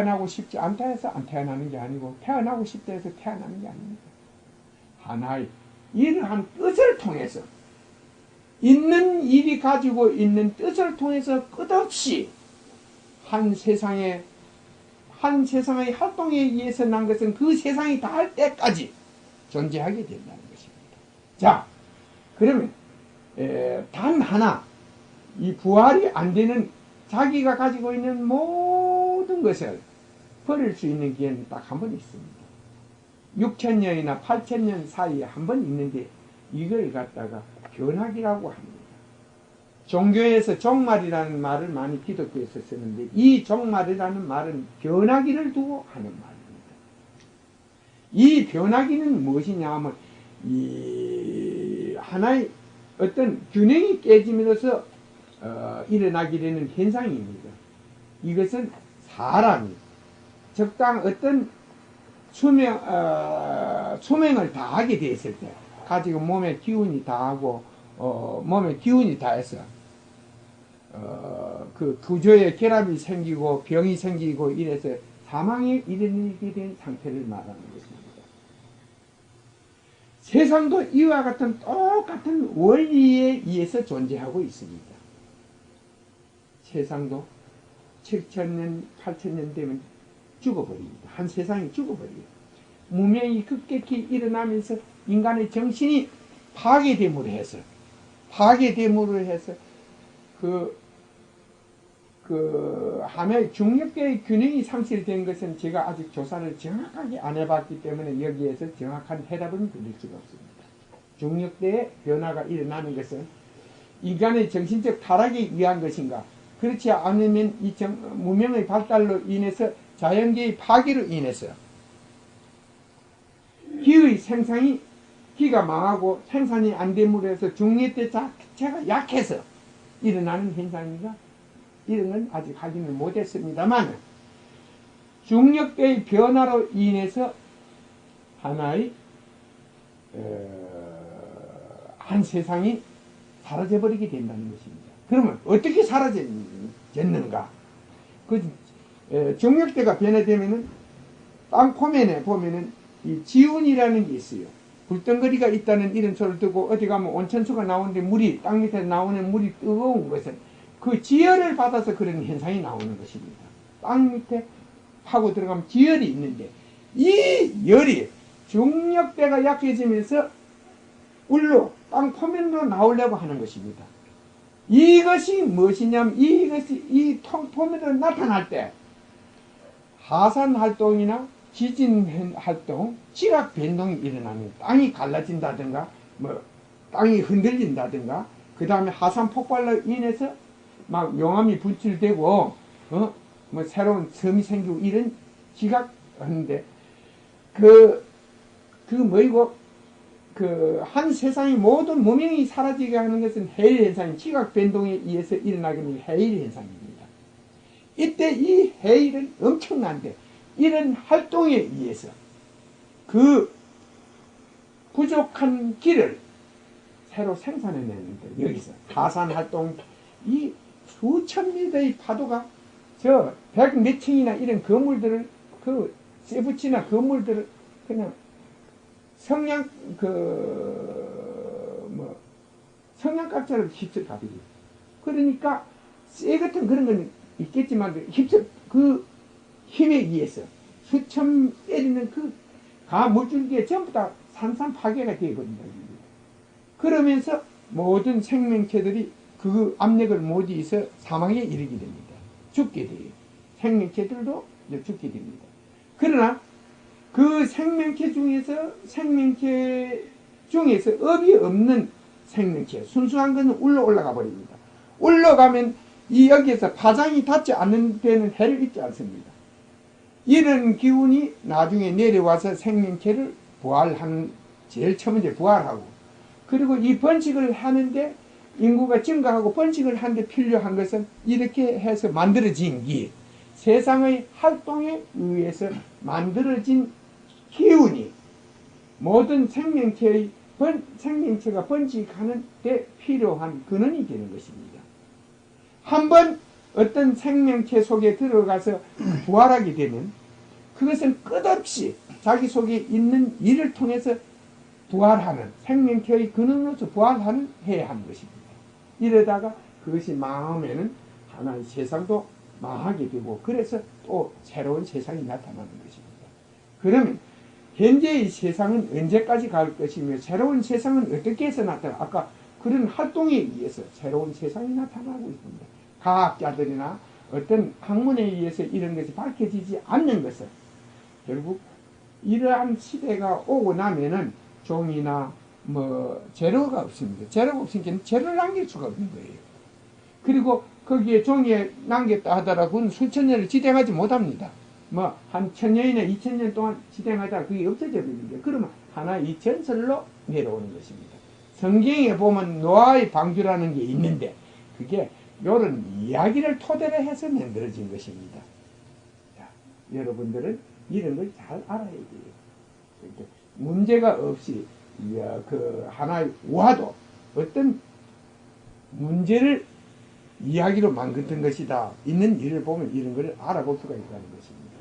태어나고 싶지 않다 해서 안 태어나는 게 아니고 태어나고 싶다 해서 태어나는 게 아닙니다. 하나의 이러한 뜻을 통해서 있는 일이 가지고 있는 뜻을 통해서 끝없이 한 세상의 활동에 의해서 난 것은 그 세상이 닿을 때까지 존재하게 된다는 것입니다. 자, 그러면 단 하나 이 부활이 안 되는 자기가 가지고 있는 모든 것을 버릴 수 있는 기회는 딱 한 번 있습니다. 6,000년이나 8,000년 사이에 한 번 있는데 이걸 갖다가 변학이라고 합니다. 종교에서 종말이라는 말을 많이 기독교에서 쓰는데 이 종말이라는 말은 변하기를 두고 하는 말입니다. 이 변하기는 무엇이냐 하면 이 하나의 어떤 균형이 깨짐으로써 일어나게 되는 현상입니다. 이것은 사람이 적당 어떤 수명을 다하게 되었을 때 가지고 몸에 기운이 다하고 몸에 기운이 다해서 그 구조에 결함이 생기고 병이 생기고 이래서 사망에 이르게 된 상태를 말하는 것입니다. 세상도 이와 같은 똑같은 원리에 의해서 존재하고 있습니다. 세상도 7,000년, 8,000년 되면 죽어버립니다. 한 세상이 죽어버려요. 무명이 급격히 일어나면서 인간의 정신이 파괴됨으로 해서 하나의 중력계의 균형이 상실된 것은 제가 아직 조사를 정확하게 안 해봤기 때문에 여기에서 정확한 해답은 드릴 수가 없습니다. 중력계의 변화가 일어나는 것은 인간의 정신적 타락에 의한 것인가? 그렇지 않으면 이 문명의 발달로 인해서 자연계의 파괴로 인해서 기의 생산이 기가 망하고 생산이 안 됨으로 해서 중력계 자체가 약해서 일어나는 현상인가? 이런 건 아직 확인을 못했습니다만 중력계의 변화로 인해서 하나의 한 세상이 사라져버리게 된다는 것입니다. 그러면 어떻게 사라졌는가? 중력계가 변화되면은 땅 표면에 보면은 이 지운이라는 게 있어요. 불덩거리가 있다는 이런 소리를 듣고 어디 가면 온천수가 나오는데 물이 땅 밑에 나오는 물이 뜨거운 것은 그 지열을 받아서 그런 현상이 나오는 것입니다. 땅 밑에 파고 들어가면 지열이 있는데 이 열이 중력대가 약해지면서 울로 땅 표면으로 나오려고 하는 것입니다. 이것이 무엇이냐면 이것이 이 표면으로 나타날 때 하산 활동이나 지진 활동, 지각 변동이 일어나는 땅이 갈라진다든가 땅이 흔들린다든가 그 다음에 하산 폭발로 인해서 막 용암이 분출되고 새로운 섬이 생기고 이런 지각하는데 한 세상의 모든 무명이 사라지게 하는 것은 해일 현상이 지각 변동에 의해서 일어나게 되는 해일 현상입니다. 이때 이 해일은 엄청난데 이런 활동에 의해서 그 부족한 길을 새로 생산해내는데 여기서 하산 활동 이 수천 미터의 파도가 저 100몇 층이나 이런 건물들을 세부치나 건물들을 그냥 성냥갑자를 휩쓸 가비리. 그러니까 쇠 같은 그런 건 있겠지만 그 힘에 의해서 수천 때리는 그 가물줄기에 전부 다 산산 파괴가 되어버린다. 그러면서 모든 생명체들이 그 압력을 못 이겨서 사망에 이르게 됩니다. 죽게 돼요. 생명체들도 죽게 됩니다. 그러나 그 생명체 중에서 업이 없는 생명체, 순수한 것은 올라가 버립니다. 올라가면 여기에서 파장이 닿지 않는 데는 해를 입지 않습니다. 이런 기운이 나중에 내려와서 생명체를 제일 처음 부활하고, 그리고 이 번식을 하는데 인구가 증가하고 번식을 하는데 필요한 것은 이렇게 해서 만들어진 세상의 활동에 의해서 만들어진 기운이 모든 생명체가 번식하는 데 필요한 근원이 되는 것입니다. 한번 어떤 생명체 속에 들어가서 부활하게 되면 그것은 끝없이 자기 속에 있는 일을 통해서 부활하는 생명체의 근원으로서 부활하는 해야 하는 것입니다. 이러다가 그것이 망하면은 하나의 세상도 망하게 되고 그래서 또 새로운 세상이 나타나는 것입니다. 그러면 현재의 세상은 언제까지 갈 것이며 새로운 세상은 어떻게 해서 나타나? 아까 그런 활동에 의해서 새로운 세상이 나타나고 있습니다. 과학자들이나 어떤 학문에 의해서 이런 것이 밝혀지지 않는 것은 결국 이러한 시대가 오고 나면은 종이나 뭐 재료가 없습니다. 재료가 없으니까 재료를 남길 수가 없는 거예요. 그리고 거기에 종이에 남겼다 하더라도 그건 수천 년을 지탱하지 못합니다. 뭐 한 1000년이나 2000년 동안 지탱하다가 그게 없어져 버립니다. 그러면 하나의 전설로 내려오는 것입니다. 성경에 보면 노아의 방주라는 게 있는데 그게 이런 이야기를 토대로 해서 만들어진 것입니다. 자, 여러분들은 이런 걸 잘 알아야 돼요. 문제가 없이 그 하나의 우화도 어떤 문제를 이야기로 만든 것이다. 있는 일을 보면 이런 걸 알아볼 수가 있다는 것입니다.